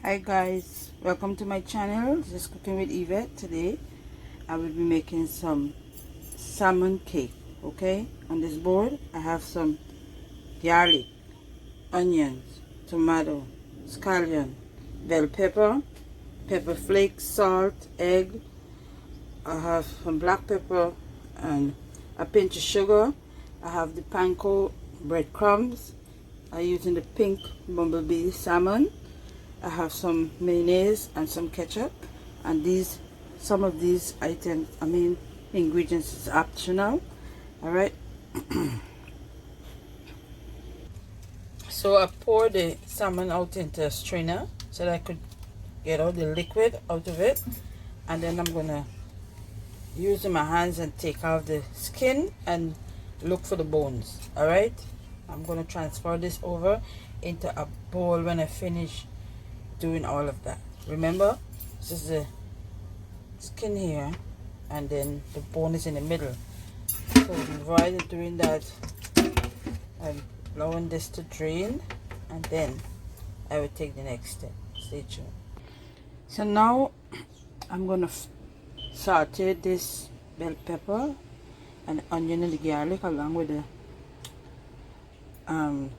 Hi guys, welcome to my channel. This is Cooking with Yvette. Today I will be making some salmon cake. Okay, on this board I have some garlic, onions, tomato, scallion, bell pepper, pepper flakes, salt, egg. I have some black pepper and a pinch of sugar. I have the panko breadcrumbs. I'm using the pink bumblebee salmon. I have some mayonnaise and some ketchup, and some of these items, ingredients, is optional. All right. So I pour the salmon out into a strainer so that I could get all the liquid out of it, and then I'm gonna use my hands and take out the skin and look for the bones. All right. I'm gonna transfer this over into a bowl when I finish doing all of that. Remember, this is the skin here, and then the bone is in the middle. So while doing that, I'm allowing this to drain, and then I will take the next step. Stay tuned. So now I'm gonna saute this bell pepper and onion and the garlic along with the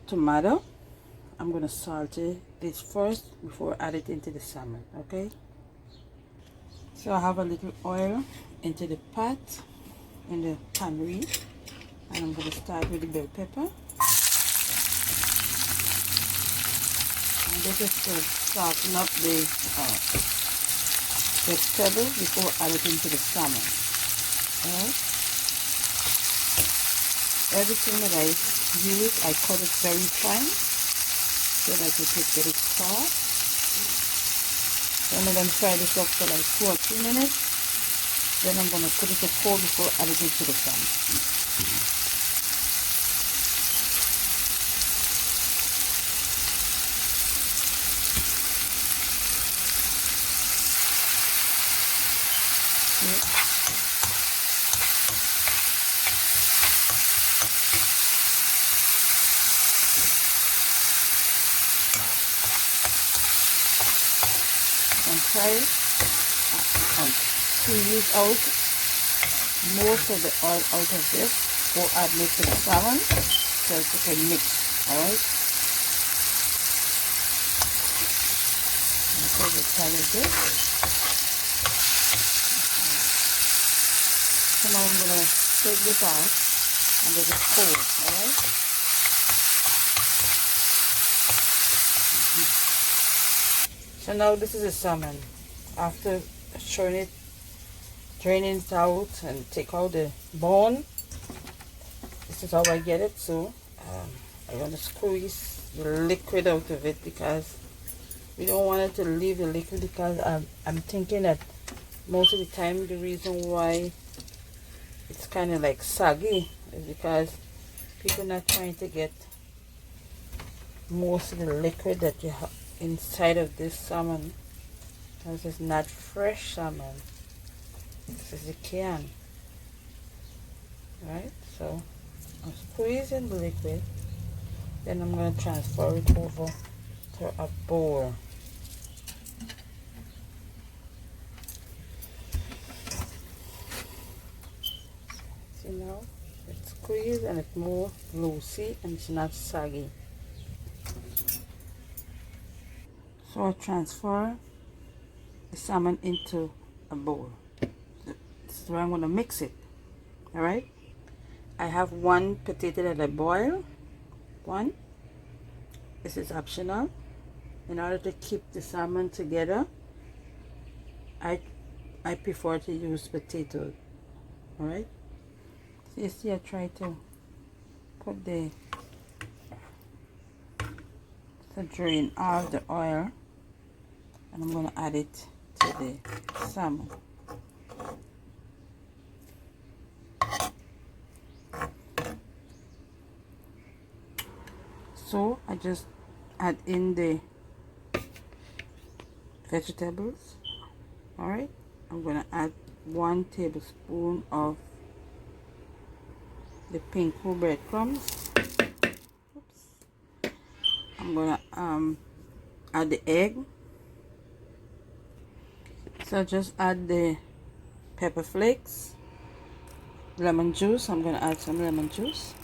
tomato. I'm gonna saute this first before I add it into the salmon. Okay, so I have a little oil into the pot in the pannery, and I'm gonna start with the bell pepper, and this is to soften up the vegetable before I add it into the salmon. Alright, everything that I use, I cut it very fine so that I could get it soft. Then I'm going to fry this up for like 2 or 3 minutes. Then I'm going to put it to cold before adding it to the pan. And try it and squeeze out most of the oil out of this before adding it to the salmon so it can mix. Alright, and so the pan is this. So now I'm going to take this out and let it cold. Alright. So now this is a salmon. After showing it, draining it out and take out the bone, this is how I get it. So I want to squeeze the liquid out of it because we don't want it to leave the liquid, because I'm thinking that most of the time the reason why it's kind of like saggy is because people are not trying to get most of the liquid that you have inside of this salmon, because it's not fresh salmon. This is the Cayenne. Right, so I'm squeezing the liquid, then I'm going to transfer it over to a bowl. See now, it's squeezed and it's more loosey and it's not saggy. So I transfer the salmon into a bowl. This is where I'm going to mix it. Alright, I have one potato that I boil. One. This is optional. In order to keep the salmon together, I prefer to use potatoes. Alright, so you see I try to put to drain all the oil, and I'm going to add it to the salmon. So I just add in the vegetables. Alright, I'm going to add 1 tablespoon of the pink breadcrumbs. Oops. I'm going to add the egg. So just add the pepper flakes, lemon juice. I'm going to add some lemon juice.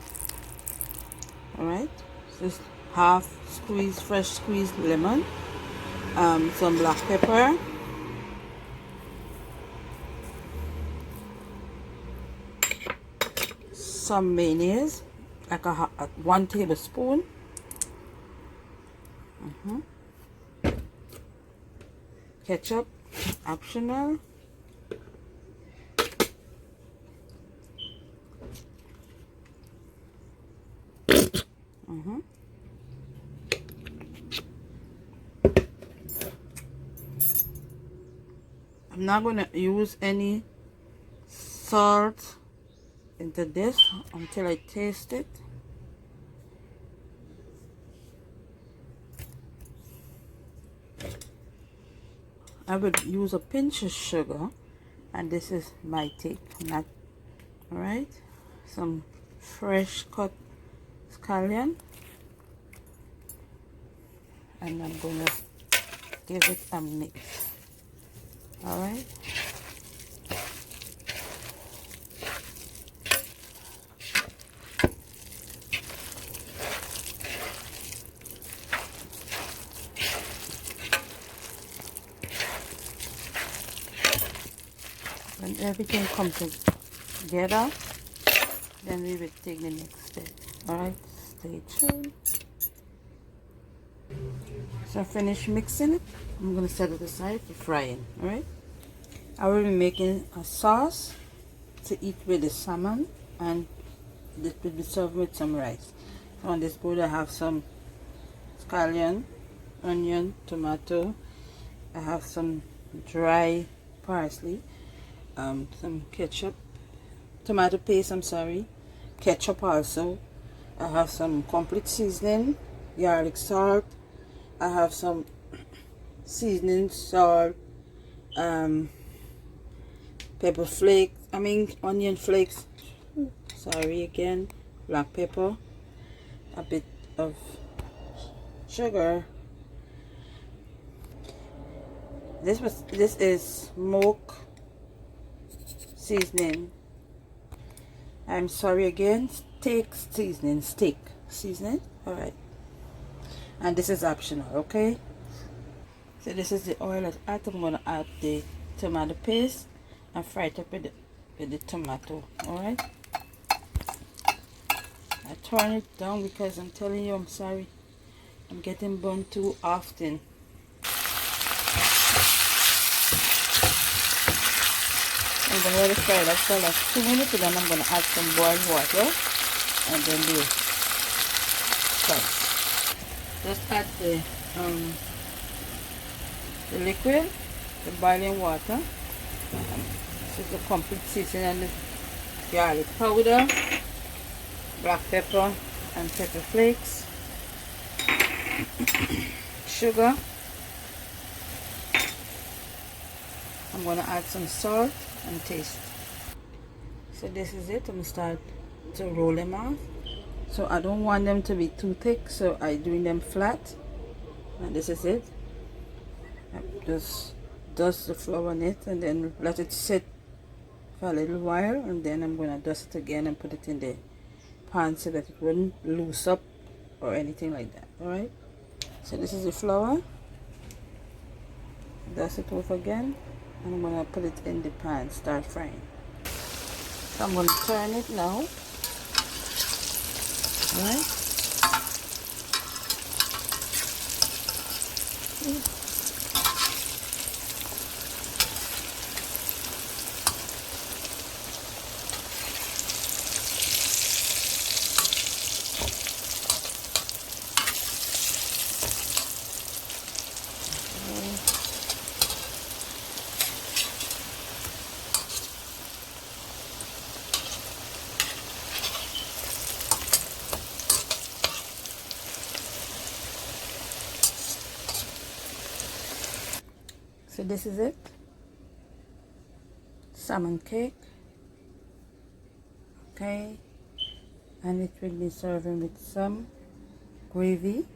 Alright, just half squeeze, fresh squeezed lemon, some black pepper, some mayonnaise, like a 1 tablespoon. Ketchup, optional. I'm not going to use any salt into this until I taste it. I would use a pinch of sugar, and this is my take. Not alright. Some fresh cut scallion, and I'm gonna give it a mix. Alright. When everything comes together, then we will take the next step. Alright, stay tuned. So I finished mixing it. I'm going to set it aside for frying. Alright, I will be making a sauce to eat with the salmon, and this will be served with some rice. So on this board I have some scallion, onion, tomato. I have some dry parsley, some ketchup, tomato paste, I'm sorry, ketchup also. I have some complete seasoning, garlic salt. I have some seasoning, salt, pepper flakes, onion flakes, sorry again, black pepper, a bit of sugar. This is smoke seasoning. I'm sorry again, steak seasoning. Alright, and this is optional, okay? So this is the oil that I'm going to add the tomato paste and fry it up with the tomato. Alright, I turn it down because I'm telling you, I'm sorry, I'm getting burned too often. I'm going to let it fry that for like 2 minutes, and then I'm going to add some boiled water and then the spice. Just add the liquid, the boiling water. This is the complete seasoning, and the garlic powder, black pepper and pepper flakes, sugar. I'm going to add some salt and taste. So this is it. I'm going to start to roll them off. So I don't want them to be too thick, so I'm doing them flat. And this is it. I just dust the flour on it and then let it sit for a little while, and then I'm going to dust it again and put it in the pan so that it wouldn't loose up or anything like that. Alright, so this is the flour. Dust it off again, and I'm going to put it in the pan, start frying. So I'm going to turn it now. Alright. So this is it, salmon cake, okay, and it will be serving with some gravy,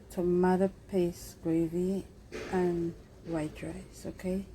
tomato paste gravy, and white rice, okay?